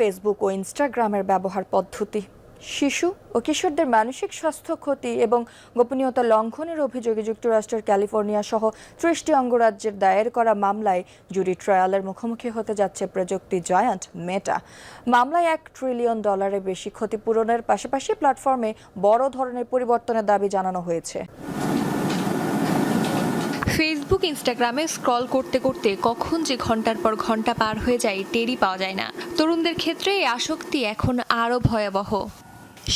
Facebook ও ইনস্টাগ্রামের ব্যবহার পদ্ধতি। শিশু ও কিশোরদের মানসিক স্বাস্থ্য ক্ষতি এবং গোপনীয়তা লঙ্ঘনের অভিযোগে যুক্তরাষ্ট্রের ক্যালিফোর্নিয়া সহ ৩০টি অঙ্গরাজ্যের দায়ের করা মামলায় জুরি ট্রায়ালের মুখোমুখি হতে যাচ্ছে প্রযুক্তি জায়ান্ট মেটা। মামলায় $1 ট্রিলিয়ন বেশি ক্ষতিপূরণের পাশাপাশি প্ল্যাটফর্মে বড় ধরনের পরিবর্তনের দাবি জানানো হয়েছে। ফেসবুক ইনস্টাগ্রামে স্ক্রল করতে করতে কখন যে ঘন্টার পর ঘন্টা পার হয়ে যায় টেরই পাওয়া যায় না। তরুণদের ক্ষেত্রে এই আসক্তি এখন আরও ভয়াবহ।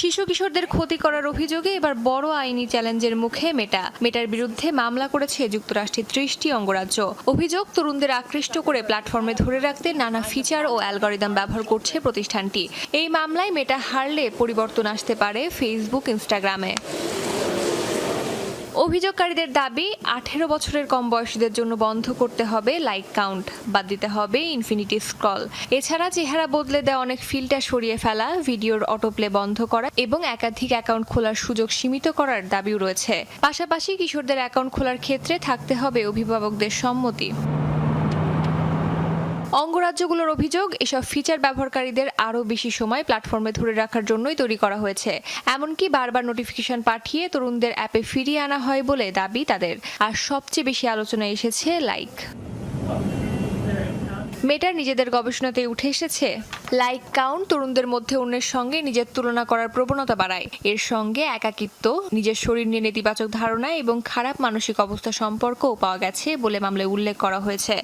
শিশু কিশোরদের ক্ষতি করার অভিযোগে এবার বড় আইনি চ্যালেঞ্জের মুখে মেটার বিরুদ্ধে মামলা করেছে যুক্তরাষ্ট্রের ৩০টি অঙ্গরাজ্য। অভিযোগ, তরুণদের আকৃষ্ট করে প্ল্যাটফর্মে ধরে রাখতে নানা ফিচার ও অ্যালগরিদম ব্যবহার করছে প্রতিষ্ঠানটি। এই মামলায় মেটা হারলে পরিবর্তন আসতে পারে ফেসবুক ইনস্টাগ্রামে। অভিযোগকারীদের দাবি, 18 বছরের কম বয়সীদের জন্য বন্ধ করতে হবে লাইক কাউন্ট, বাদ দিতে হবে ইনফিনিটি স্ক্রল। এছাড়া চেহারা বদলে দেওয়া অনেক ফিল্টার সরিয়ে ফেলা, ভিডিওর অটোপ্লে বন্ধ করা এবং একাধিক অ্যাকাউন্ট খোলার সুযোগ সীমিত করার দাবিও রয়েছে। পাশাপাশি কিশোরদের অ্যাকাউন্ট খোলার ক্ষেত্রে থাকতে হবে অভিভাবকদের সম্মতি। অঙ্গরাজ্যগুলোর অভিযোগ, এসব ফিচার ব্যবহারকারীদের আরও বেশি সময় প্ল্যাটফর্মে ধরে রাখার জন্যই তৈরি করা হয়েছে। এমনকি বারবার নোটিফিকেশন পাঠিয়ে তরুণদের অ্যাপে ফিরিয়ে আনা হয় বলে দাবি তাদের। আর সবচেয়ে বেশি আলোচনায় এসেছে লাইক। মেটার নিজেদের গবেষণাতে উঠে এসেছে, লাইক কাউন্ট তরুণদের মধ্যে অন্যের সঙ্গে নিজের তুলনা করার প্রবণতা বাড়ায়। এর সঙ্গে একাকিত্ব, নিজের শরীর নিয়ে নেতিবাচক ধারণা এবং খারাপ মানসিক অবস্থা সম্পর্কও পাওয়া গেছে বলে মামলায় উল্লেখ করা হয়েছে।